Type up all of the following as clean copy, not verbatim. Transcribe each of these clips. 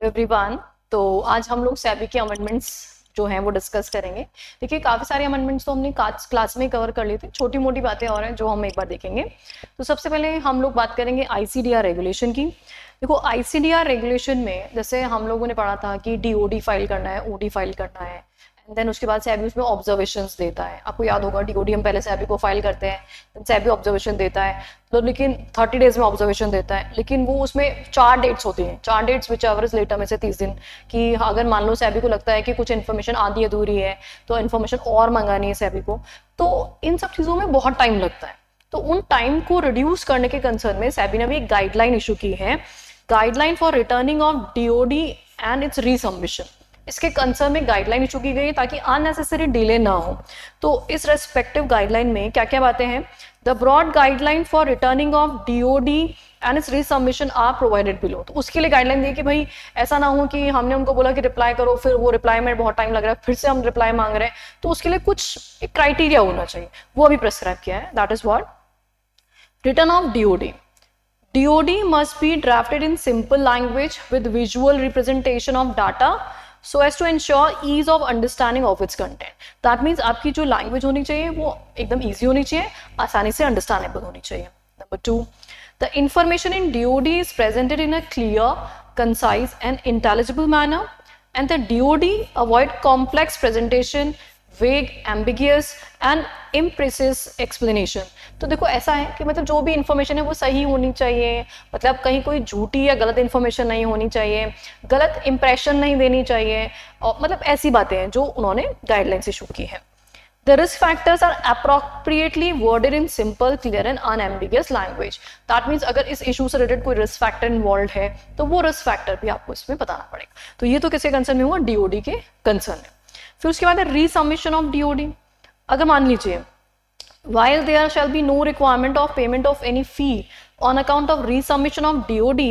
Everyone, तो आज हम लोग सेबी के अमेंडमेंट्स जो हैं वो डिस्कस करेंगे। देखिए, काफ़ी सारे अमेंडमेंट्स तो हमने क्लास में कवर कर लिए थे, छोटी मोटी बातें और हैं जो हम एक बार देखेंगे। तो सबसे पहले हम लोग बात करेंगे आईसीडीआर रेगुलेशन की। देखो, आईसीडीआर रेगुलेशन में जैसे हम लोगों ने पढ़ा था कि डीओडी फाइल करना है, ओडी फाइल करना है, एंड देन उसके बाद सेबी उसमें ऑब्जर्वेशंस देता है। आपको याद होगा, डीओडी हम पहले सेबी को फाइल करते हैं, देन सेबी ऑब्जर्वेशन देता है, तो लेकिन 30 डेज में ऑब्जर्वेशन देता है, लेकिन वो उसमें 4 डेट्स होती हैं, 4 dates whichever is later में से 30 दिन कि अगर मान लो सेबी को लगता है कि कुछ इन्फॉर्मेशन आधी अधूरी है तो इन्फॉर्मेशन और मंगानी है सेबी को, तो इन सब चीज़ों में बहुत टाइम लगता है। तो उन टाइम को रिड्यूस करने के कंसर्न में सेबी ने भी एक गाइडलाइन इशू की है, guideline for returning of DOD and its resubmission. इसके कंसर्न में गाइडलाइन इशू की गई ताकि अननेसेसरी डिले ना हो। तो इस रेस्पेक्टिव गाइडलाइन में क्या क्या बातें हैं? The broad guideline for returning of DOD and its resubmission are provided below. तो उसके लिए गाइडलाइन दी कि भाई ऐसा ना हो कि हमने उनको बोला कि रिप्लाई करो, फिर वो रिप्लाई में बहुत टाइम लग रहा है, फिर से हम रिप्लाई मांग रहे हैं, तो उसके लिए कुछ एक क्राइटेरिया होना चाहिए, वो अभी प्रेस्क्राइब किया है। That is what return of DoD. DOD must be drafted in simple language with visual representation of data so as to ensure ease of understanding of its content. That means आपकी जो language होनी चाहिए वो एकदम easy होनी चाहिए, आसानी से understandable होनी चाहिए। Number 2, the information in DOD is presented in a clear, concise and intelligible manner, and the DOD avoid complex presentation, वेग, एम्बिगियस एंड इम्प्रेसिस एक्सप्लेनेशन। तो देखो, ऐसा है कि मतलब जो भी इंफॉर्मेशन है वो सही होनी चाहिए, मतलब कहीं कोई झूठी या गलत इंफॉर्मेशन नहीं होनी चाहिए, गलत इंप्रेशन नहीं देनी चाहिए, और मतलब ऐसी बातें हैं जो उन्होंने गाइडलाइंस इशू की है। The risk factors are appropriately worded in simple, clear and unambiguous language. That means अगर इस इशू से रिलेटेड कोई रिस्क फैक्टर इन्वॉल्व है तो वो रिस्क फैक्टर भी आपको इसमें बताना पड़ेगा। तो ये तो किसके कंसर्न में हुआ? डीओडी के कंसर्न में। फिर उसके बाद है रीसबमिशन ऑफ डीओडी। अगर मान लीजिए while there shall be no requirement of payment of any fee on account of resubmission of DOD,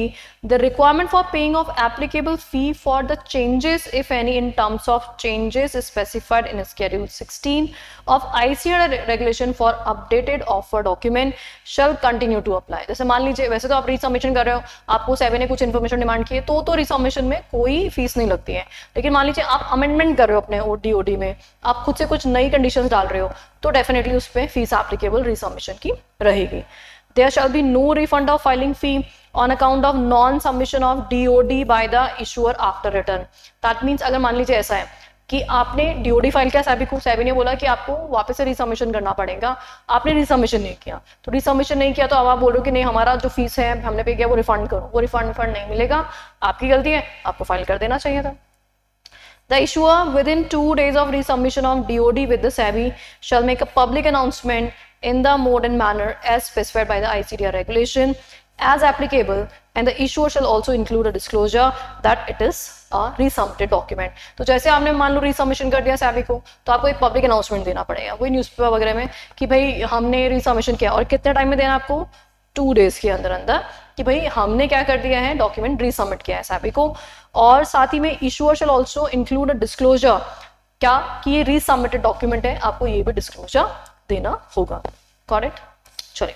the requirement for paying of applicable fee for the changes, if any, in terms of changes specified in Schedule 16 of ICAR regulation for updated offer document shall continue to apply. जैसे मान लीजिए, वैसे तो आप रीसबमिशन कर रहे हो, आपको सेबी ने कुछ इन्फॉर्मेशन डिमांड की है, तो रीसबमिशन में कोई फीस नहीं लगती है। लेकिन मान लीजिए आप अमेंडमेंट कर रहे हो अपने DOD में, आप खुद से कुछ नई कंडीशंस डाल रहे हो, तो डेफिनेटली उस पर फीस एप्लीकेबल रीसबमिशन की रहेगी। There shall be no refund of filing fee on account of non-submission of DOD by the issuer after return. That means अगर मान लीजिए ऐसा है कि आपने DOD फाइल किया सेबी को, सेबी ने बोला कि आपको वापस से रीसबमिशन करना पड़ेगा, आपने रीसबमिशन नहीं किया, तो रीसबमिशन नहीं किया तो अब आप बोल रहे हो कि नहीं, हमारा जो फीस है हमने पे किया वो रिफंड करो, वो रिफंड नहीं मिलेगा, आपकी गलती है, आपको फाइल कर देना चाहिए था। The issuer within 2 days of resubmission of DOD with the SEBI shall make a public announcement in the mode and manner as specified by the ICDR regulation as applicable, and the issuer shall also include a disclosure that it is a resubmitted document. तो जैसे आपने मान लो रीसबमिशन कर दिया सेबी को, तो आपको एक पब्लिक अनाउंसमेंट देना पड़ेगा, वही न्यूज़पेपर वगैरह में, कि भाई हमने रीसबमिशन किया, और कितने टाइम में देना आपको? 2 डेज के अंदर अंदर, कि भाई हमने क्या कर दिया है, डॉक्यूमेंट रीसबमिट किया है सेबी को। और साथ ही में issuer shell also include a disclosure, क्या कि ये रीसबमिटेड डॉक्यूमेंट है, आपको ये भी डिस्क्लोजर देना होगा। करेक्ट? चलिए,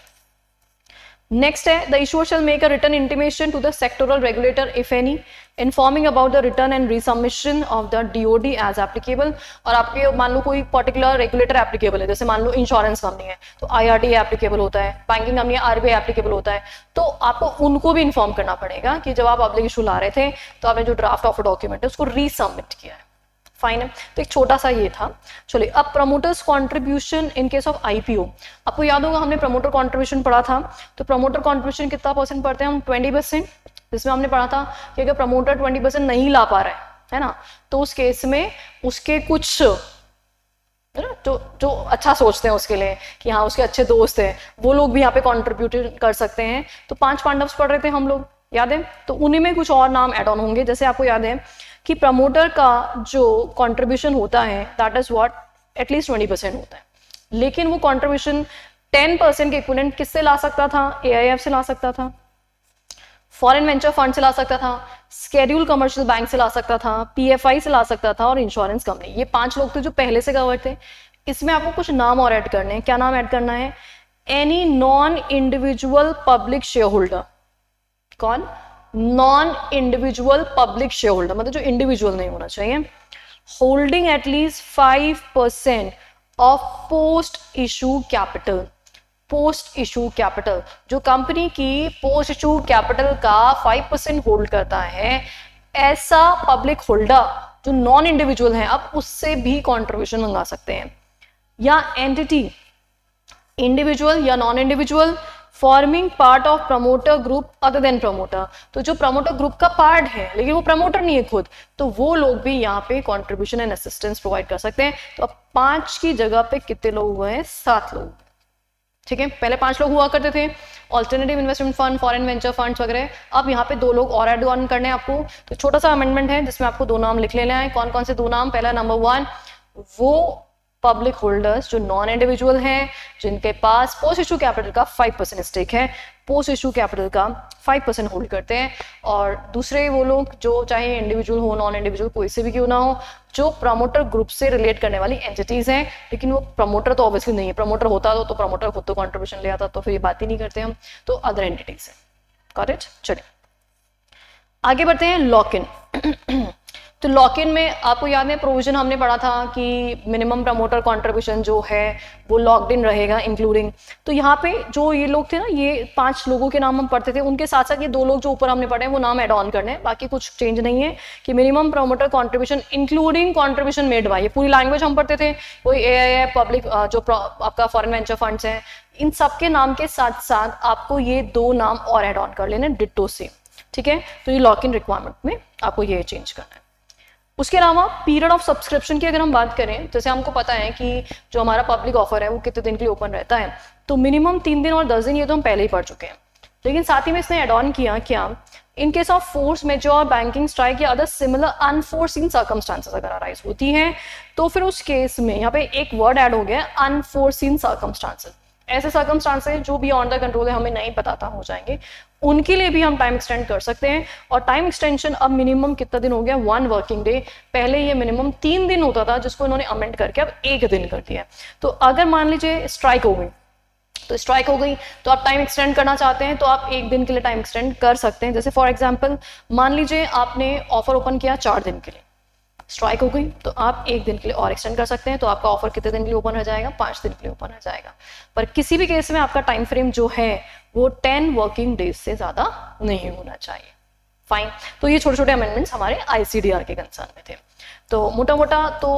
नेक्स्ट है the issuer shall make a written intimation to the sectoral regulator if any informing about the return and resubmission of the DOD as applicable. और आपके मान लो कोई पर्टिकुलर रेगुलेटर एप्लीकेबल है, जैसे मान लो इंश्योरेंस कंपनी है तो IRDA एप्लीकेबल होता है, बैंकिंग कंपनी है RBI एप्लीकेबल होता है, तो आपको उनको भी इन्फॉर्म करना पड़ेगा कि जब आप पब्लिक इशू ला रहे थे तो आपने जो ड्राफ्ट ऑफर डॉक्यूमेंट है उसको रीसबमिट किया है। फाइन है, तो एक छोटा सा ये था। चलिए, अब promoters contribution in case of IPO। आपको याद होगा हमने प्रमोटर कॉन्ट्रीब्यूशन पढ़ा था, तो प्रमोटर कॉन्ट्रीब्यूशन कितना परसेंट पढ़ते हैं हम? 20%। जिसमें हमने पढ़ा था कि अगर प्रमोटर 20% नहीं ला पा रहा है ना, तो उस केस में उसके कुछ जो अच्छा सोचते हैं उसके लिए, कि हाँ उसके अच्छे दोस्त हैं, वो लोग भी यहाँ पे कॉन्ट्रीब्यूट कर सकते हैं। तो 5 पांडव्स पढ़ रहे थे हम लोग, याद है? तो उन्हीं में कुछ और नाम एड ऑन होंगे। जैसे आपको याद है कि प्रमोटर का जो कॉन्ट्रीब्यूशन होता है दैट इज व्हाट एटलीस्ट 20% होता है, लेकिन वो कॉन्ट्रीब्यूशन 10% के इक्विवेलेंट किससे ला सकता था? AIF से ला सकता था, फॉरेन वेंचर फंड से ला सकता था, स्केड्यूल कमर्शियल बैंक से ला सकता था, PFI से ला सकता था, और इंश्योरेंस कंपनी। ये 5 लोग थे जो पहले से कवर थे। इसमें आपको कुछ नाम और ऐड करने हैं। क्या नाम ऐड करना है? Any non individual public share holder. कौन? Non individual public share holder, मतलब जो इंडिविजुअल नहीं होना चाहिए, holding at least 5% of post issue capital. Post issue capital, जो कंपनी की पोस्ट इशू कैपिटल का 5% होल्ड करता है, ऐसा पब्लिक होल्डर जो नॉन इंडिविजुअल है, अब उससे भी कंट्रीब्यूशन मंगा सकते हैं। या एंटिटी, इंडिविजुअल या non individual, forming part of promoter group other then promoter, तो जो प्रमोटर ग्रुप का पार्ट है लेकिन वो प्रमोटर नहीं है खुद, तो वो लोग भी यहाँ पे कंट्रीब्यूशन एंड असिस्टेंस प्रोवाइड कर सकते हैं। तो अब 5 की जगह पे कितने लोग हुए हैं? 7 लोग। ठीक है, पहले 5 लोग हुआ करते थे, alternative investment fund, foreign venture funds वगैरह। अब यहाँ पे 2 लोग और ऐड ऑन करने हैं आपको, तो छोटा सा अमेंडमेंट है जिसमें आपको 2 नाम लिख लेना है। कौन कौन से 2 नाम? पहला नंबर 1, वो पब्लिक होल्डर्स जो नॉन इंडिविजुअल हैं, जिनके पास पोस्ट इशू कैपिटल का 5% स्टेक है, पोस्ट इशू कैपिटल का 5% होल्ड करते हैं। और दूसरे वो लोग जो चाहे इंडिविजुअल हो, नॉन इंडिविजुअल, कोई से भी क्यों ना हो, जो प्रमोटर ग्रुप से रिलेट करने वाली एंटिटीज हैं, लेकिन वो प्रमोटर तो ऑब्वियसली नहीं है। प्रमोटर होता तो प्रमोटर खुद तो कॉन्ट्रीब्यूशन ले आता, तो फिर ये बात ही नहीं करते हम, तो अदर एंटिटीज है। Got it? चलिए आगे बढ़ते हैं। Lock in. तो लॉक इन में आपको याद है प्रोविजन हमने पढ़ा था कि मिनिमम प्रमोटर कंट्रीब्यूशन जो है वो लॉक्ड इन रहेगा इंक्लूडिंग। तो यहाँ पे जो ये लोग थे ना, ये 5 लोगों के नाम हम पढ़ते थे, उनके साथ साथ ये 2 लोग जो ऊपर हमने पढ़े हैं वो नाम एड ऑन करने हैं, बाकी कुछ चेंज नहीं है। कि minimum promoter contribution including contribution made by, ये पूरी लैंग्वेज हम पढ़ते थे, कोई ए पब्लिक जो आपका फॉरेन वेंचर फंड्स हैं, इन सबके नाम के साथ साथ आपको ये 2 नाम और एड ऑन कर लेने डिट्टो से। ठीक है, तो ये लॉक इन रिक्वायरमेंट में आपको ये चेंज करना है। उसके अलावा पीरियड ऑफ सब्सक्रिप्शन की अगर हम बात करें, जैसे हमको पता है कि जो हमारा पब्लिक ऑफर है वो कितने दिन के लिए ओपन रहता है, तो मिनिमम 3 दिन और 10 दिन, ये तो हम पहले ही पढ़ चुके हैं। लेकिन साथ ही में इसने एड ऑन किया क्या, in case of force majeure, banking strike या अदर सिमिलर अनफोर्सिन सर्कमस्टांसेस अगर अराइज होती हैं, तो फिर उस केस में यहाँ पे एक वर्ड ऐड हो गया, अनफोर्सिन सर्कमस्टांसेस। ऐसे सर्कमस्टांसेस जो भी ऑन द कंट्रोल है, हमें नहीं पता हो जाएंगे, उनके लिए भी हम टाइम एक्सटेंड कर सकते हैं। और टाइम एक्सटेंशन अब मिनिमम कितना दिन हो गया? 1 वर्किंग डे। पहले ये मिनिमम 3 दिन होता था, जिसको इन्होंने अमेंड करके अब 1 दिन कर दिया। तो अगर मान लीजिए स्ट्राइक हो गई, तो स्ट्राइक हो गई तो आप टाइम एक्सटेंड करना चाहते हैं, तो आप 1 दिन के लिए टाइम एक्सटेंड कर सकते हैं। जैसे फॉर एग्जाम्पल मान लीजिए आपने ऑफर ओपन किया 4 दिन के लिए, स्ट्राइक हो गई तो आप 1 दिन के लिए और एक्सटेंड कर सकते हैं, तो आपका ऑफर कितने दिन के लिए ओपन रह जाएगा? 5 दिन के लिए ओपन रह जाएगा। पर किसी भी केस में आपका टाइम फ्रेम जो है वो 10 वर्किंग डेज से ज्यादा नहीं होना चाहिए। फाइन, तो ये छोटे छोटे अमेंडमेंट्स हमारे आईसीडीआर के कंसर्न में थे। तो मोटा मोटा तो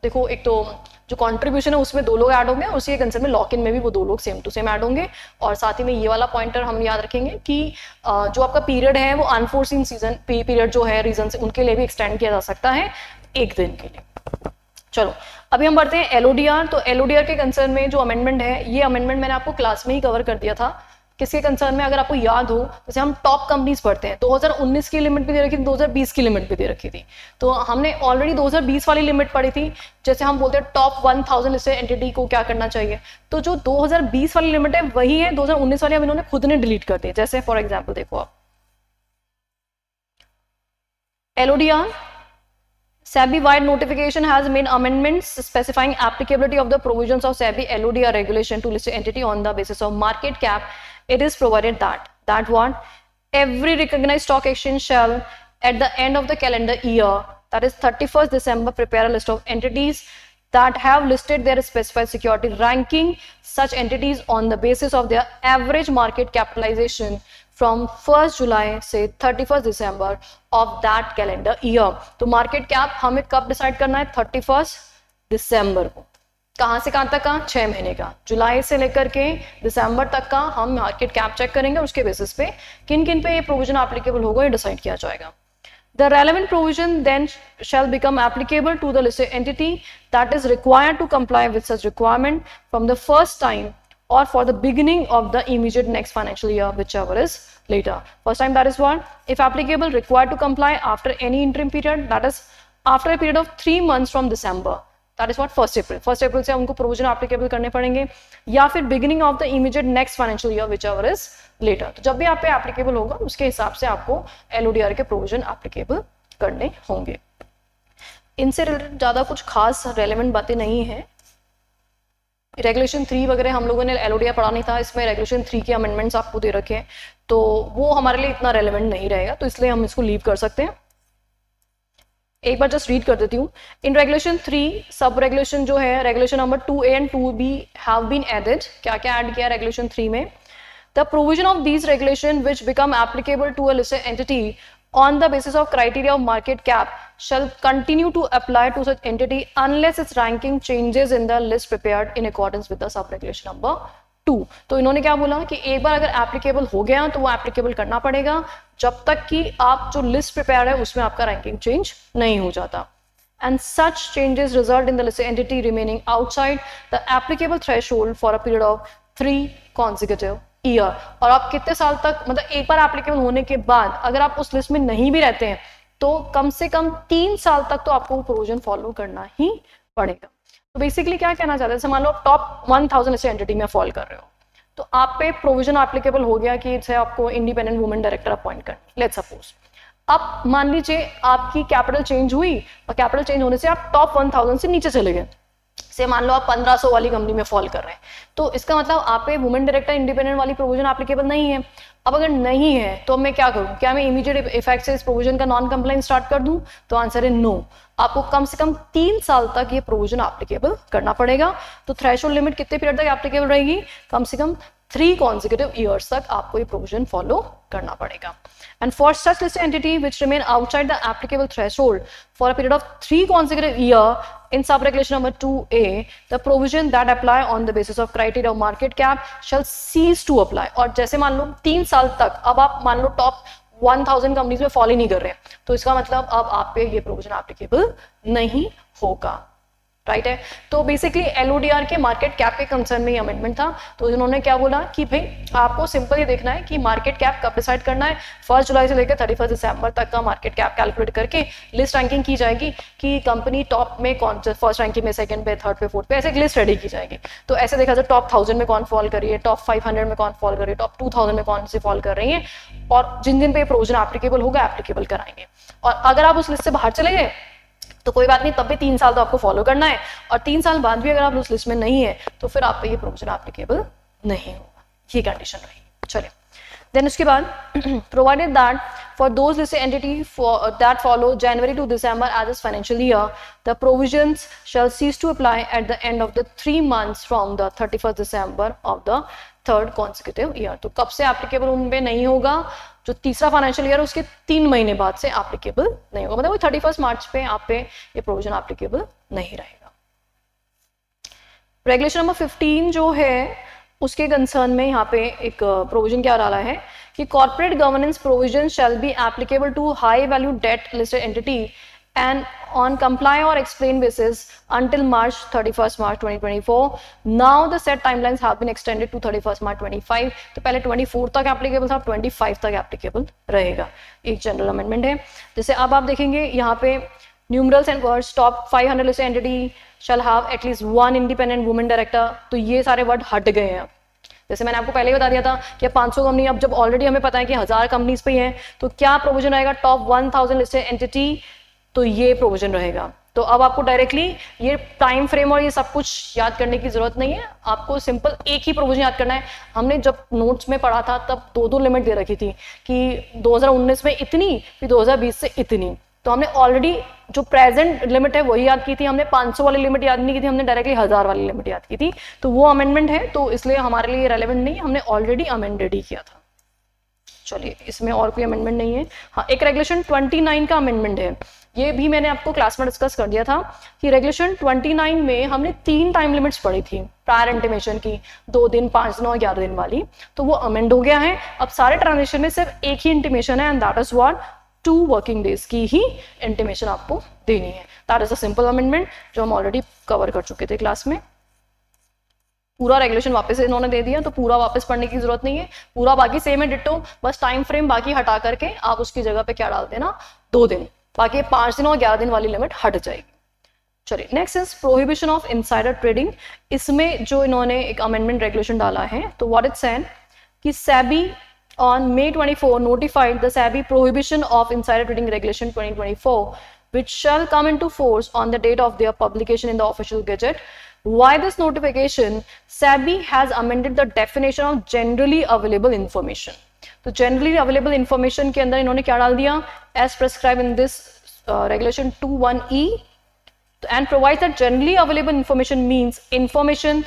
देखो, एक तो जो कंट्रीब्यूशन है उसमें 2 लोग ऐड होंगे, और उसी के कंसर्न में लॉक इन में भी वो 2 लोग सेम टू सेम ऐड होंगे। और साथ ही में ये वाला पॉइंटर हम याद रखेंगे कि जो आपका पीरियड है वो अनफोर्सिन सीजन पीरियड जो है रीजन से, उनके लिए भी एक्सटेंड किया जा सकता है 1 दिन के लिए। चलो अभी हम बढ़ते हैं एलओडीआर। तो एलओडीआर के कंसर्न में जो अमेंडमेंट है, ये अमेंडमेंट मैंने आपको क्लास में ही कवर कर दिया था। किसके कंसर्न में? अगर आपको याद हो, जैसे हम टॉप कंपनीज पढ़ते हैं, 2019 की लिमिट भी दे रखी थी, 2020 की लिमिट भी दे रखी थी। तो हमने ऑलरेडी 2020 वाली लिमिट पढ़ी थी। जैसे हम बोलते हैं टॉप 1000 लिस्टेड एंटिटी को क्या करना चाहिए, तो जो 2020 वाली लिमिट है वही है, 2019 वाली अब इन्होंने खुद ने डिलीट कर दी। जैसे फॉर एग्जाम्पल देखो आप, LODR SEBI-wide notification has made amendments specifying applicability of the provisions of SEBI LODR regulation to listed entity on the basis of market cap. It is provided that what every recognized stock exchange shall, at the end of the calendar year, that is 31st December, prepare a list of entities that have listed their specified security, ranking such entities on the basis of their average market capitalization from 1st July से 31st December of that calendar year. तो market cap हमें कब decide करना है? 31st दिसंबर को। कहाँ से कहाँ तक का? 6 महीने का, जुलाई से लेकर के दिसंबर तक का हम मार्केट कैप चेक करेंगे। उसके बेसिस पे किन किन पे ये प्रोविजन एप्लीकेबल होगा ये डिसाइड किया जाएगा। The relevant provision then shall become applicable to the listed entity that is required to comply with such requirement from the first time or for the beginning of the immediate next financial year, whichever is later. First time, that is what, if applicable, required to comply after any interim period, that is after a period of 3 months from December, that is what, 1st April. 1st April से हमको provision applicable करने पड़ेंगे, या फिर beginning of the immediate next financial year, whichever is later. तो जब भी आप पे एप्लीकेबल होगा उसके हिसाब से आपको एलओडीआर के प्रोविजन एप्लीकेबल करने होंगे। इनसे रिलेटेड ज्यादा कुछ खास रेलेवेंट बातें नहीं है। रेगुलेशन 3 वगैरह हम लोगों ने एलओडीआर पढ़ा नहीं था, इसमें रेगुलेशन 3 के अमेंडमेंट्स आपको दे रखे हैं, तो वो हमारे लिए इतना रेलेवेंट नहीं रहेगा, तो इसलिए हम इसको लीव कर सकते हैं। एक बार जस्ट रीड कर देती हूँ। इन रेगुलेशन 3 सब रेगुलेशन जो है regulation number 2A and 2B have been added. क्या क्या ऐड किया रेगुलेशन 3 में? The provision of these regulation which become applicable to a listed entity on the basis of criteria of market cap shall continue to apply to such entity unless its ranking changes in the list prepared in accordance with the sub regulation number 2। तो इन्होंने क्या बोला कि एक बार अगर applicable हो गया तो वो एप्लीकेबल करना पड़ेगा जब तक कि आप जो लिस्ट प्रिपेयर है उसमें आपका रैंकिंग चेंज नहीं हो जाता। And such changes result in the listed entity remaining outside the applicable threshold for a period of 3 consecutive year. और आप कितने साल तक, मतलब एक बार एप्लीकेबल होने के बाद अगर आप उस लिस्ट में नहीं भी रहते हैं तो कम से कम 3 साल तक तो आपको वो प्रोविजन फॉलो करना ही पड़ेगा। तो बेसिकली क्या कहना चाहते हैं, जैसे मान लो आप टॉप 1000 लिस्टेड एंटिटी में फॉल कर रहे हो, तो आप पे प्रोविजन एप्लीकेबल हो गया कि इसे आपको इंडिपेंडेंट वुमेन डायरेक्टर अपॉइंट करना। लेट्स सपोज अब मान लीजिए आपकी कैपिटल चेंज हुई और कैपिटल चेंज होने से आप टॉप 1000 से नीचे चले गए, से मान लो आप 1500 वाली कंपनी में फॉल कर रहे हैं, तो इसका मतलब आप पे वुमेन डायरेक्टर इंडिपेंडेंट वाली प्रोविजन एप्लीकेबल नहीं है। अब अगर नहीं है तो मैं क्या करूं, क्या मैं इमीडिएट इफेक्ट से इस प्रोविजन का नॉन कंप्लाइंस स्टार्ट कर दूं? तो आंसर है नो, आपको कम से कम 3 साल तक ये प्रोविजन एप्लीकेबल करना पड़ेगा। तो थ्रेशोल्ड लिमिट कितने पीरियड तक एप्लीकेबल रहेगी? कम से कम 3 consecutive years तक आपको ये प्रोविजन फॉलो करना पड़ेगा। And for such listed entity which remain outside the applicable threshold for a period of 3 consecutive years in sub-regulation number 2A, the provision that apply on the basis of criteria of market cap shall cease to apply। और जैसे मान लो 3 साल तक, अब आप मान लो top 1000 companies में follow ही नहीं कर रहे हैं, तो इसका मतलब अब आप पे ये प्रोविजन एप्लीकेबल नहीं होगा, राइट है। तो बेसिकली एलओडीआर के मार्केट कैप के कंसर्न में ये अमेंडमेंट था। तो इन्होंने क्या बोला कि भाई आपको सिंपल ये देखना है कि मार्केट कैप कब डिसाइड करना है, 1 जुलाई से लेकर 31 दिसंबर तक का मार्केट कैप कैलकुलेट करके लिस्ट रैंकिंग की जाएगी कि कंपनी टॉप में कौन, फर्स्ट रैंकिंग में, सेकंड पे, थर्ड पे, फोर्थ पे, ऐसे एक लिस्ट रेडी की जाएगी। तो ऐसे देखा जाए टॉप 1000 में कौन फॉल कर रही है, टॉप 500 में कौन फॉल कर रही है, टॉप 2000 में कौन सी फॉल कर रही है, और जिन जिन पे प्रोविजन एप्लीकेबल होगा एप्लीकेबल कराएंगे। और अगर आप उस लिस्ट से बाहर चले गए तो कोई बात नहीं, तब भी 3 साल तो आपको फॉलो करना है, और 3 साल बाद भी अगर आप उस लिस्ट में नहीं है तो फिर आप पे ये प्रोविजन एप्लीकेबल नहीं होगा, ये कंडीशन रहेगी। चलिए देन उसके बाद provided that for those listed entity that follow January to December as is financial year the provisions shall cease to apply at the end of the 3 months from the 31 December of the 3rd consecutive year. तो कब से applicable उन पे नहीं होगा? जो तीसरा financial year उसके 3 महीने बाद से एप्लीकेबल नहीं होगा, मतलब 31 मार्च पे आप पे ये प्रोविजन एप्लीकेबल नहीं रहेगा। रेगुलेशन नंबर 15 जो है उसके कंसर्न में यहाँ पे एक प्रोविजन क्या डाला है कि corporate governance provision shall be applicable to high value debt listed entity and on comply or explain basis until March 31st March 2024. Now the set timelines have been extended to 31st March 25। तो पहले 24 तक applicable था, 25 तक applicable रहेगा। एक general amendment है। जैसे अब आप देखेंगे यहाँ पे numerals and words top 500 listed entity shall have at least 1 independent women director, तो ये सारे वर्ड हट गए हैं। जैसे मैंने आपको पहले ही बता दिया था कि 500 कंपनी, अब जब ऑलरेडी हमें पता है कि 1000 कंपनीज पे हैं, तो क्या प्रोविजन रहेगा? टॉप 1000 लिस्टेड एंटिटी, तो ये प्रोविजन रहेगा। तो अब आपको डायरेक्टली ये टाइम फ्रेम और ये सब कुछ याद करने की जरूरत नहीं है, आपको सिंपल एक ही प्रोविजन याद करना है। हमने जब नोट्स में पढ़ा था तब 2 लिमिट दे रखी थी कि 2019 में इतनी, फिर 2020 से इतनी, तो हमने ऑलरेडी जो प्रेजेंट लिमिट है वही याद की थी, हमने 500 वाली लिमिट याद नहीं की थी, हमने डायरेक्टली 1000 वाली लिमिट याद की थी। तो वो अमेंडमेंट है, तो इसलिए हमारे लिए रेलेवेंट नहीं है, हमने ऑलरेडी अमेंडेड ही किया था। चलिए इसमें और कोई अमेंडमेंट नहीं है। हाँ, एक रेगुलेशन 29 का अमेंडमेंट है, ये भी मैंने आपको क्लास में डिस्कस कर दिया था कि रेगुलेशन 29 में हमने 3 टाइम लिमिट्स पढ़ी थी प्रायर इंटीमेशन की, 2 दिन, 5 दिन और 11 दिन वाली, तो वो अमेंड हो गया है। अब सारे ट्रांजेक्शन में सिर्फ एक ही इंटीमेशन है and that is what 2 working days की ही इंटीमेशन आपको देनी है। That is a simple amendment जो हम ऑलरेडी कवर कर चुके थे क्लास में। पूरा रेगुलेशन वापस इन्होंने दे दिया, तो पूरा वापस पढ़ने की जरूरत नहीं है, पूरा बाकी सेम है डिट्टो, बस टाइम फ्रेम बाकी हटा करके आप उसकी जगह पे क्या डाल देना, 2 दिन, बाकी 5 दिन और 11 दिन वाली लिमिट हट जाएगी। चलिए next is prohibition of insider trading. इसमें जो इन्होंने एक अमेंडमेंट रेगुलेशन डाला है, तो व्हाट इट सेड कि SEBI on May 24 notified the SEBI prohibition of insider trading regulation 2024 which shall come into force on the date of their publication in the official gazette. Why this notification? SEBI has amended the definition of generally available information. तो generally available information के अंदर इन्होंने क्या डाल दिया? As prescribed in this regulation 21E, and provides that generally available information means information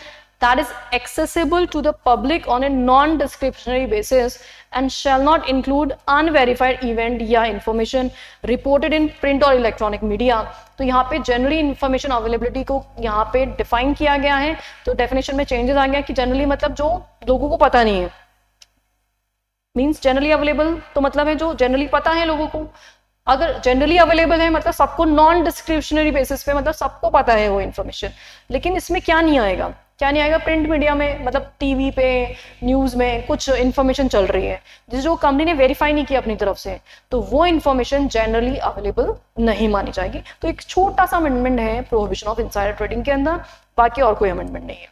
that is accessible to the public on a non-discretionary basis and shall not include unverified event या information reported in print और electronic media. तो यहाँ पे generally information availability को यहाँ पे define किया गया है. तो definition में changes आ गया कि generally मतलब जो लोगों को पता नहीं है, means generally available तो मतलब है जो generally पता है लोगों को. अगर जनरली अवेलेबल है मतलब सबको नॉन डिस्क्रिप्शनरी बेसिस पे, मतलब सबको पता है वो इन्फॉर्मेशन. लेकिन इसमें क्या नहीं आएगा, क्या नहीं आएगा? प्रिंट मीडिया में, मतलब टीवी पे, न्यूज में कुछ इन्फॉर्मेशन चल रही है जो कंपनी ने वेरीफाई नहीं किया अपनी तरफ से, तो वो इन्फॉर्मेशन जनरली अवेलेबल नहीं मानी जाएगी. तो एक छोटा सा अमेंडमेंट है प्रोहिबिशन ऑफ इनसाइडर ट्रेडिंग के अंदर, बाकी और कोई अमेंडमेंट नहीं है.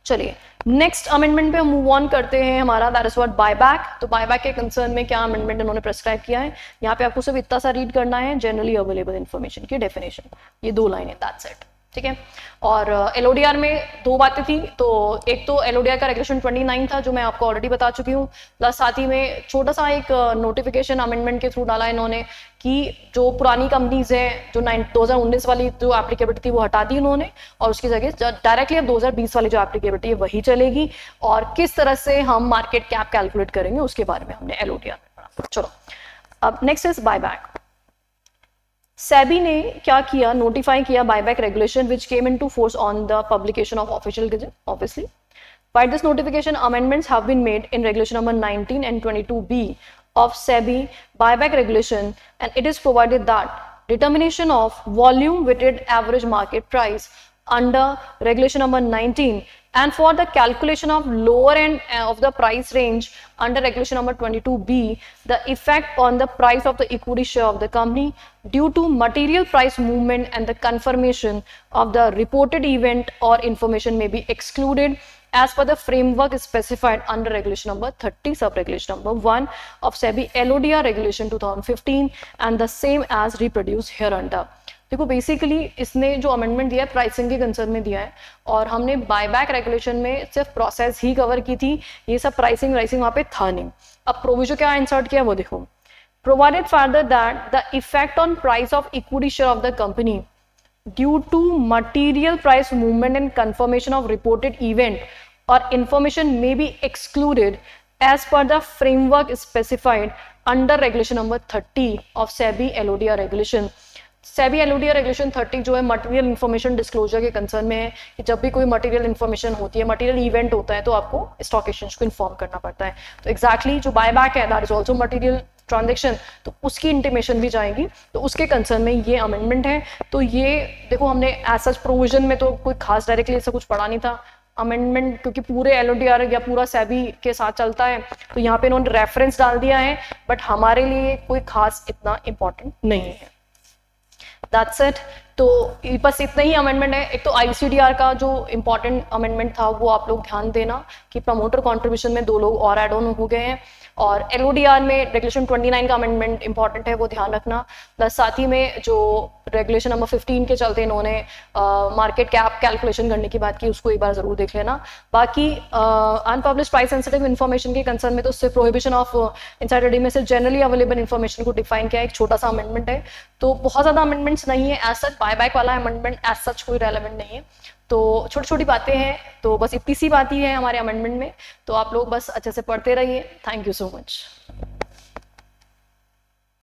चलिए नेक्स्ट अमेंडमेंट पे हम मूव ऑन करते हैं. हमारा दैट इज व्हाट बायबैक. तो बायबैक के कंसर्न में क्या अमेंडमेंट उन्होंने प्रेस्क्राइब किया है, यहाँ पे आपको सिर्फ इतना सा रीड करना है, जनरली अवेलेबल इन्फॉर्मेशन की डेफिनेशन, ये 2 लाइन है, दैट्स इट. ठीक है. और एलओडीआर में 2 बातें थी. तो एक तो एलओडीआर का रेगुलेशन 29 था जो मैं आपको ऑलरेडी बता चुकी हूँ, प्लस साथ ही में छोटा सा एक नोटिफिकेशन अमेंडमेंट के थ्रू डाला इन्होंने कि जो पुरानी कंपनीज हैं जो 2019 वाली जो एप्लीकेबिलिटी थी वो हटा दी उन्होंने, और उसकी जगह डायरेक्टली अब 2020 वाली जो एप्लीकेबिलिटी है वही चलेगी. और किस तरह से हम मार्केट कैप कैलकुलेट करेंगे उसके बारे में हमने एलओडीआर में पढ़ा. चलो अब नेक्स्ट इज बायबैक. सेबी ने क्या किया, नोटिफाई किया buyback regulation which came into force on the publication of official gazette obviously. By this notification, amendments have been made in regulation number 19 and 22B of SEBI buyback regulation, and it is provided that determination of volume weighted average market price under regulation number 19 and for the calculation of lower end of the price range under regulation number 22B, the effect on the price of the equity share of the company due to material price movement and the confirmation of the reported event or information may be excluded as per the framework specified under regulation number 30 sub-regulation number 1 of SEBI LODR regulation 2015 and the same as reproduced hereunder. देखो basically इसने जो amendment दिया है pricing के concern में दिया है, और हमने बायबैक रेगुलेशन में सिर्फ प्रोसेस ही कवर की थी, ये सब प्राइसिंग वहाँ पे था नहीं. अब प्रोविजन क्या इंसर्ट किया वो देखो, provided further that the effect on price of equity share of the company due to material price movement and confirmation of reported event or information may be excluded as per the framework specified under regulation number 30 of SEBI LODR regulation. SEBI LODR regulation 30 जो है material information disclosure के concern में है कि जब भी कोई material information होती है, मटेरियल इवेंट होता है, तो आपको स्टॉक एक्सचेंज को इन्फॉर्म करना पड़ता है. तो एक्जैक्टली जो बायबैक है that is also material transaction, तो उसकी इंटीमेशन भी जाएगी. तो उसके कंसर्न में ये अमेंडमेंट है. तो ये देखो हमने एज सच प्रोविजन में तो कोई खास डायरेक्टली ऐसा कुछ पढ़ा नहीं था. अमेंडमेंट क्योंकि पूरे एलओडीआर या पूरा सेबी के साथ चलता है, तो यहाँ पे इन्होंने रेफरेंस डाल दिया है, बट हमारे लिए कोई खास इतना इंपॉर्टेंट नहीं है. That's it. तो बस इतना ही अमेंडमेंट है. एक तो आईसीडीआर का जो इम्पोर्टेंट अमेंडमेंट था वो आप लोग ध्यान देना कि प्रमोटर कंट्रीब्यूशन में 2 लोग और ऐड ऑन हो गए हैं, और एलओडीआर में रेगुलेशन 29 का अमेंडमेंट इंपॉर्टेंट है, वो ध्यान रखना. प्लस साथ ही में जो रेगुलेशन नंबर 15 के चलते इन्होंने मार्केट कैप कैलकुलेशन करने की बात की, उसको एक बार जरूर देख लेना. बाकी अनपब्लिश्ड प्राइस सेंसिटिव इन्फॉर्मेशन के कंसर्न में तो उससे प्रोहिबिशन ऑफ इनसाइडर ट्रेडिंग में से जनरली अवेलेबल इन्फॉर्मेशन को डिफाइन किया है, एक छोटा सा अमेंडमेंट है. तो बहुत ज्यादा अमेंडमेंट्स नहीं है एज सच, बायबैक वाला अमेंडमेंट एज सच कोई रेलेवेंट नहीं है. तो छोटी छोटी बातें हैं, तो बस इतनी सी बात ही है हमारे अमेंडमेंट में. तो आप लोग बस अच्छे से पढ़ते रहिए. Thank you so much.